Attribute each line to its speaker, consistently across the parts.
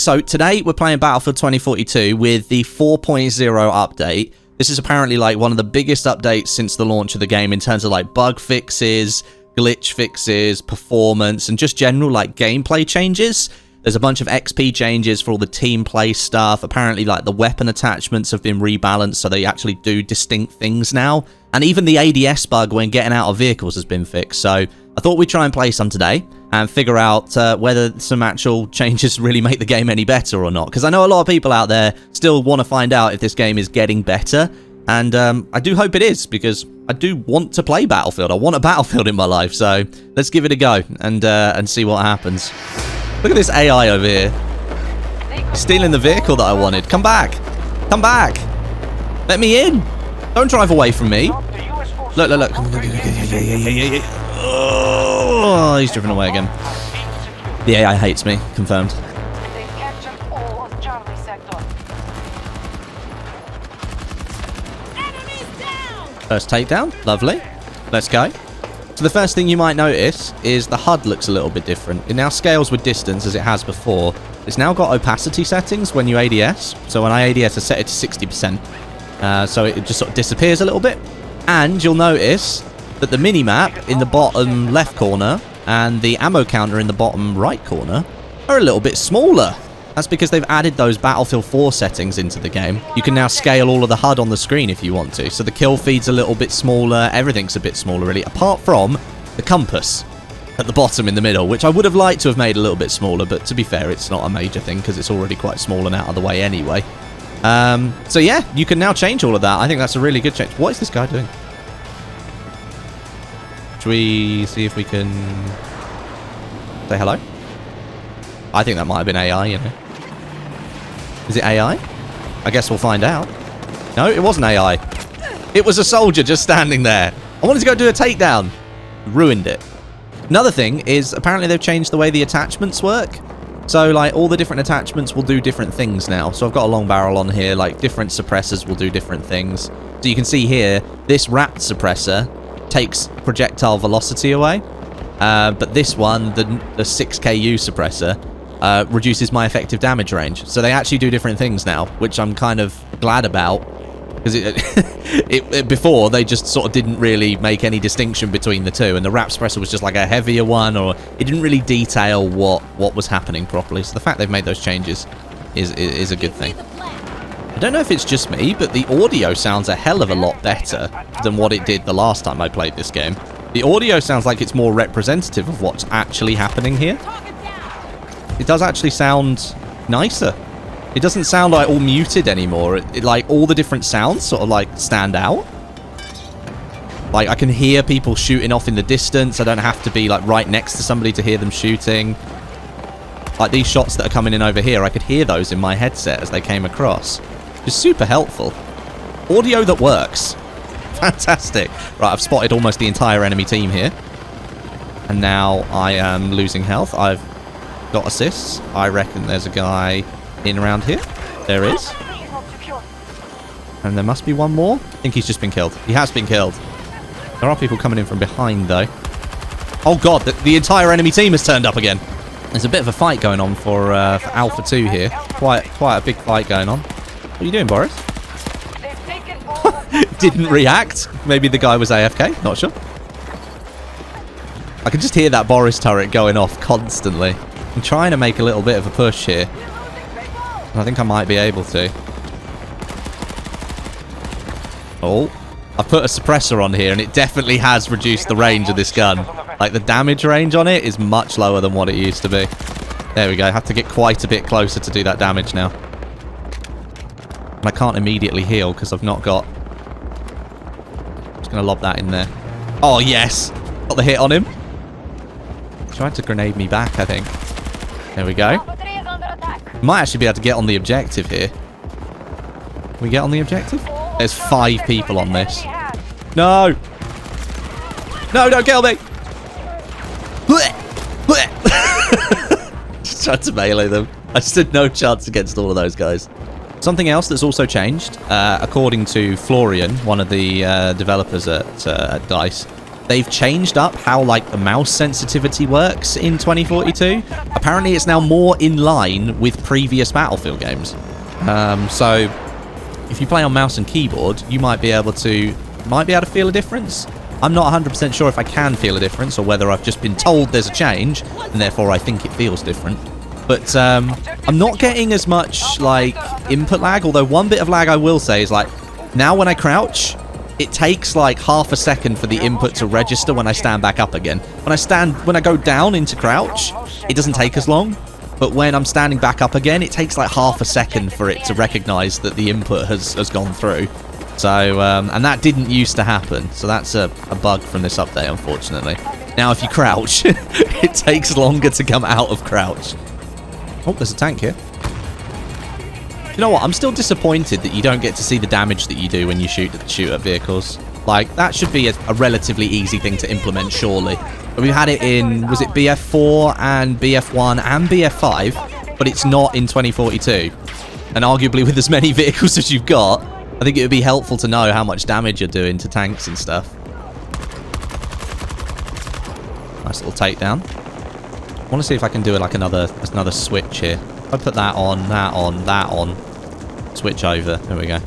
Speaker 1: So today we're playing Battlefield 2042 with the 4.0 update. This is apparently like one of the biggest updates since the launch of the game in terms of like bug fixes, glitch fixes, performance, and just general like gameplay changes. There's a bunch of XP changes for all the team play stuff. Apparently like the weapon attachments have been rebalanced so they actually do distinct things now. And even the ADS bug when getting out of vehicles has been fixed. So I thought we'd try and play some today and figure out whether some actual changes really make the game any better or not. Because I know a lot of people out there still want to find out if this game is getting better. And I do hope it is, because I do want to play Battlefield. I want a Battlefield in my life. So let's give it a go and see what happens. Look at this AI over here. Stealing the vehicle that I wanted. Come back. Come back. Let me in. Don't drive away from me. Look, look, look. Oh, he's driven away again. The AI hates me. Confirmed. First takedown. Lovely. Let's go. So the first thing you might notice is the HUD looks a little bit different. It now scales with distance as it has before. It's now got opacity settings when you ADS. So when I ADS, I set it to 60%. So it just sort of disappears a little bit. And you'll notice that the mini-map in the bottom left corner and the ammo counter in the bottom right corner are a little bit smaller. That's because they've added those Battlefield 4 settings into the game. You can now scale all of the HUD on the screen if you want to. So the kill feed's a little bit smaller. Everything's a bit smaller, really, apart from the compass at the bottom in the middle, which I would have liked to have made a little bit smaller, but to be fair, it's not a major thing because it's already quite small and out of the way anyway. So yeah, you can now change all of that. I think that's a really good change. What is this guy doing? Should we see if we can say hello? I think that might have been AI, you know. Is it AI? I guess we'll find out. No, it wasn't AI. It was a soldier just standing there. I wanted to go do a takedown. Ruined it. Another thing is apparently they've changed the way the attachments work. So, like, all the different attachments will do different things now. So I've got a long barrel on here. Like, different suppressors will do different things. So you can see here, this wrapped suppressor takes projectile velocity away. But this one, the 6KU suppressor, reduces my effective damage range. So they actually do different things now, which I'm kind of glad about, because before they just sort of didn't really make any distinction between the two, and the wrap suppressor was just like a heavier one, or it didn't really detail what was happening properly. So the fact they've made those changes is a good thing. I don't know if it's just me, but the audio sounds a hell of a lot better than what it did the last time I played this game. The audio sounds like it's more representative of what's actually happening here. It does actually sound nicer. It doesn't sound like all muted anymore. It like all the different sounds sort of like stand out. Like I can hear people shooting off in the distance. I don't have to be like right next to somebody to hear them shooting. Like these shots that are coming in over here, I could hear those in my headset as they came across. It's super helpful. Audio that works. Fantastic. Right, I've spotted almost the entire enemy team here. And now I am losing health. I've got assists. I reckon there's a guy in around here. There is. And there must be one more. I think he's just been killed. He has been killed. There are people coming in from behind, though. Oh, God. The entire enemy team has turned up again. There's a bit of a fight going on for Alpha 2 here. Quite a big fight going on. What are you doing, Boris? Didn't react. Maybe the guy was AFK. Not sure. I can just hear that Boris turret going off constantly. I'm trying to make a little bit of a push here. I think I might be able to. Oh. I've put a suppressor on here and it definitely has reduced the range of this gun. Like the damage range on it is much lower than what it used to be. There we go. I have to get quite a bit closer to do that damage now. And I can't immediately heal because I've not got... I'm just going to lob that in there. Oh, yes. Got the hit on him. Tried to grenade me back, I think. There we go. Might actually be able to get on the objective here. Can we get on the objective? There's 5 people on this. No! No, don't kill me! Just tried to melee them. I stood no chance against all of those guys. Something else that's also changed, according to Florian, one of the developers at DICE, they've changed up how, like, the mouse sensitivity works in 2042. Apparently, it's now more in line with previous Battlefield games. So, if you play on mouse and keyboard, you might be able to feel a difference. I'm not 100% sure if I can feel a difference, or whether I've just been told there's a change, and therefore I think it feels different. But I'm not getting as much, like, input lag, although one bit of lag I will say is, like, now when I crouch, it takes, like, half a second for the input to register when I stand back up again. When I go down into crouch, it doesn't take as long. But when I'm standing back up again, it takes, like, half a second for it to recognize that the input has gone through. So, and that didn't used to happen. So that's a bug from this update, unfortunately. Now, if you crouch, it takes longer to come out of crouch. Oh, there's a tank here. You know what? I'm still disappointed that you don't get to see the damage that you do when you shoot at vehicles. Like, that should be a relatively easy thing to implement, surely. But we've had it in, was it BF4 and BF1 and BF5, but it's not in 2042. And arguably with as many vehicles as you've got, I think it would be helpful to know how much damage you're doing to tanks and stuff. Nice little takedown. I want to see if I can do like another switch here. If I put that on, that on, switch over. There we go.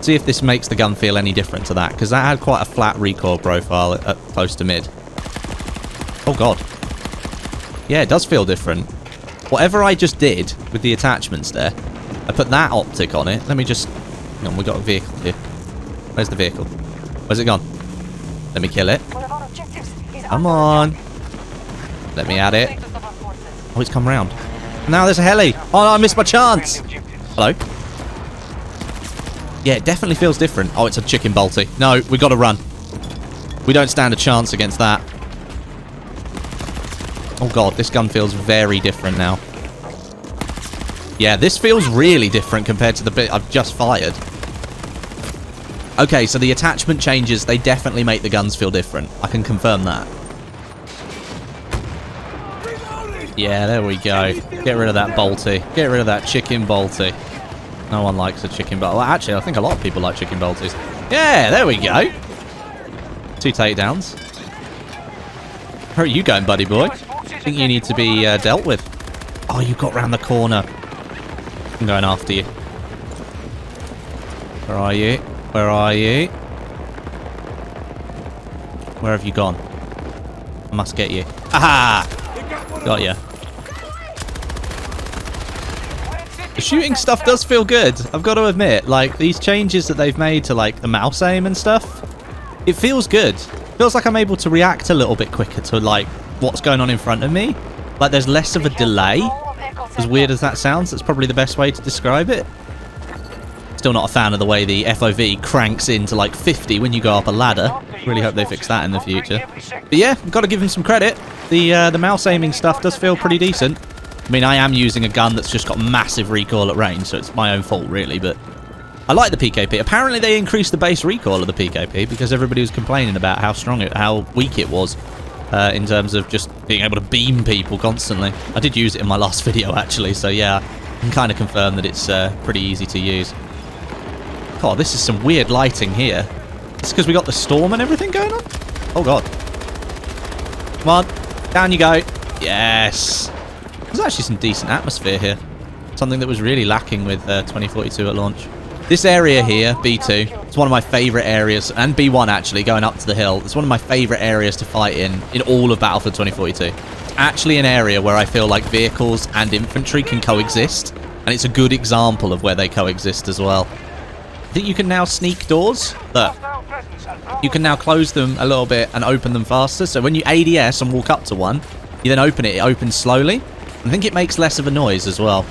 Speaker 1: See if this makes the gun feel any different to that, because that had quite a flat recoil profile at close to mid. Oh god. Yeah, it does feel different. Whatever I just did with the attachments there, I put that optic on it. Let me just... Hang on, we got a vehicle here. Where's the vehicle? Where's it gone? Let me kill it. Come on. Let me at it. Oh, it's come round. Now there's a heli. Oh, no, I missed my chance. Hello. Yeah, it definitely feels different. Oh, it's a chicken bolty. No, we got to run. We don't stand a chance against that. Oh god, this gun feels very different now. Yeah, this feels really different compared to the bit I've just fired. Okay, so the attachment changes, they definitely make the guns feel different. I can confirm that. Yeah, there we go. Get rid of that bolty. Get rid of that chicken bolty. No one likes a chicken bolty. Well, actually, I think a lot of people like chicken bolties. Yeah, there we go. 2 takedowns. Where are you going, buddy boy? I think you need to be dealt with. Oh, you got round the corner. I'm going after you. Where are you? Where are you? Where have you gone? I must get you. Aha! Got you. The shooting stuff does feel good, I've got to admit. Like, these changes that they've made to, like, the mouse aim and stuff, it feels good. Feels like I'm able to react a little bit quicker to, like, what's going on in front of me. Like, there's less of a delay. As weird as that sounds, that's probably the best way to describe it. Still not a fan of the way the FOV cranks into, like, 50 when you go up a ladder. Really hope they fix that in the future. But yeah, I've got to give them some credit. The mouse aiming stuff does feel pretty decent. I mean, I am using a gun that's just got massive recoil at range, so it's my own fault, really, but I like the PKP. Apparently, they increased the base recoil of the PKP because everybody was complaining about how weak it was in terms of just being able to beam people constantly. I did use it in my last video, actually, so yeah, I can kind of confirm that it's pretty easy to use. God, this is some weird lighting here. It's because we got the storm and everything going on? Oh, God. Come on. Down you go. Yes. There's actually some decent atmosphere here. Something that was really lacking with 2042 at launch. This area here, B2, it's one of my favourite areas, and B1 actually, going up to the hill. It's one of my favourite areas to fight in all of Battlefield 2042. It's actually an area where I feel like vehicles and infantry can coexist, and it's a good example of where they coexist as well. I think you can now sneak doors. Look. You can now close them a little bit and open them faster. So when you ADS and walk up to one, you then open it. It opens slowly. I think it makes less of a noise as well.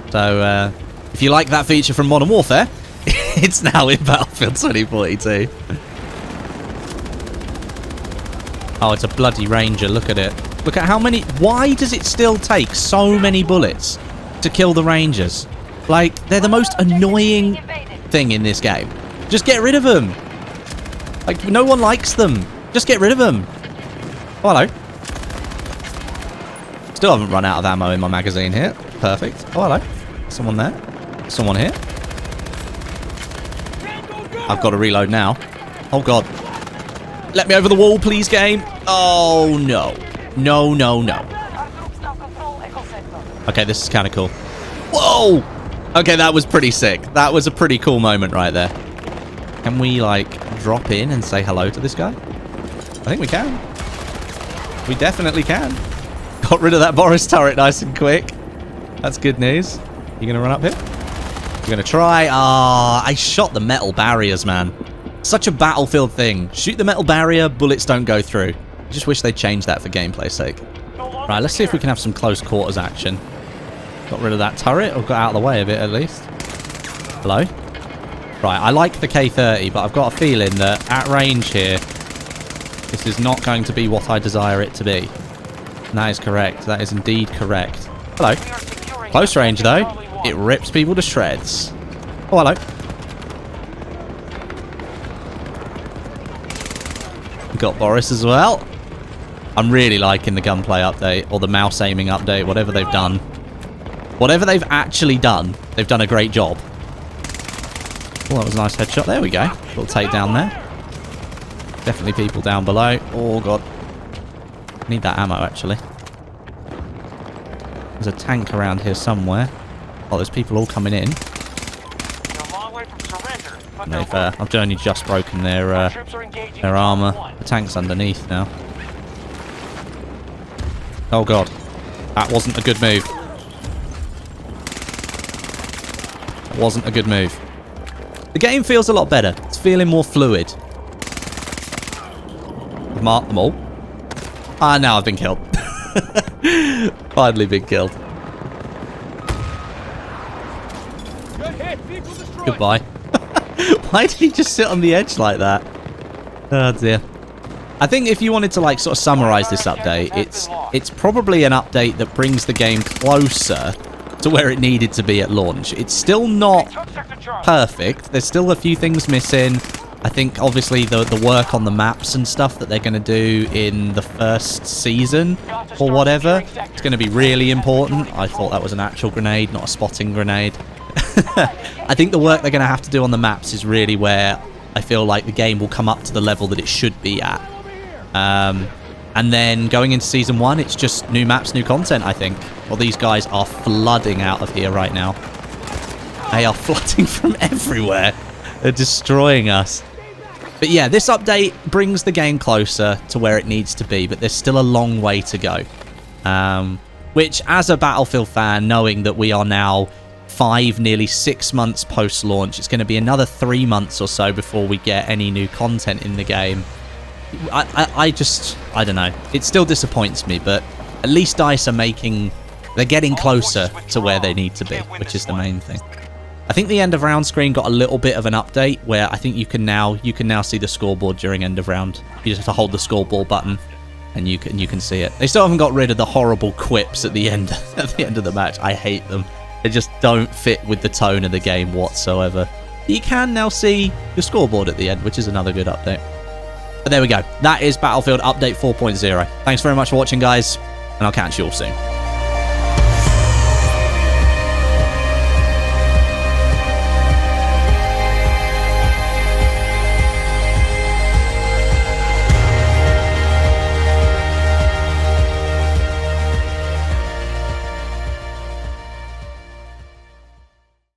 Speaker 1: So if you like that feature from Modern Warfare, it's now in Battlefield 2042. Oh, it's a bloody Ranger. Look at it. Look at how many... Why does it still take so many bullets to kill the Rangers? Like, they're the most annoying thing in this game. Just get rid of them. Like, no one likes them. Just get rid of them. Oh, hello. Still haven't run out of ammo in my magazine here. Perfect. Oh, hello. Someone there. Someone here. I've got to reload now. Oh, God. Let me over the wall, please, game. Oh, no. No, no, no. Okay, this is kind of cool. Whoa! Okay, that was pretty sick. That was a pretty cool moment right there. Can we, like, drop in and say hello to this guy? I think we can. We definitely can. Got rid of that Boris turret nice and quick. That's good news. You gonna run up here? You're gonna try. Ah, I shot the metal barriers, man. Such a Battlefield thing. Shoot the metal barrier, bullets don't go through. I just wish they'd change that for gameplay's sake. Right, let's see if we can have some close quarters action. Got rid of that turret, or got out of the way of it at least. Hello? Right, I like the K30, but I've got a feeling that at range here, this is not going to be what I desire it to be. And that is correct. That is indeed correct. Hello. Close range, though. It rips people to shreds. Oh, hello. Got Boris as well. I'm really liking the gunplay update, or the mouse aiming update, whatever they've done. Whatever they've actually done, they've done a great job. Oh, that was a nice headshot. There we go. Little takedown there. Definitely people down below. Oh, God. Need that ammo, actually. There's a tank around here somewhere. Oh, there's people all coming in. They've only just broken their armor. The tank's underneath now. Oh, God. That wasn't a good move. That wasn't a good move. The game feels a lot better. It's feeling more fluid. I've marked them all. Ah, now I've been killed. Finally been killed. Goodbye. Why did he just sit on the edge like that? Oh, dear. I think if you wanted to, like, sort of summarize this update, it's probably an update that brings the game closer to where it needed to be at launch. It's still not perfect. There's still a few things missing. I think, obviously, the work on the maps and stuff that they're going to do in the first season or whatever, it's going to be really important. I thought that was an actual grenade, not a spotting grenade. I think the work they're going to have to do on the maps is really where I feel like the game will come up to the level that it should be at. And then going into Season 1, it's just new maps, new content, I think. Well, these guys are flooding out of here right now. They are flooding from everywhere. They're destroying us. But yeah, this update brings the game closer to where it needs to be, but there's still a long way to go. Which, as a Battlefield fan, knowing that we are now 5, nearly 6 months post-launch, it's going to be another 3 months or so before we get any new content in the game. I don't know. It still disappoints me, but at least DICE are they're getting closer to where they need to be, which is the main thing. I think the end of round screen got a little bit of an update where I think you can now see the scoreboard during end of round. You just have to hold the scoreboard button and you can see it. They still haven't got rid of the horrible quips at the end of the match. I hate them. They just don't fit with the tone of the game whatsoever. You can now see the scoreboard at the end, which is another good update. But there we go. That is Battlefield Update 4.0. Thanks very much for watching, guys, and I'll catch you all soon.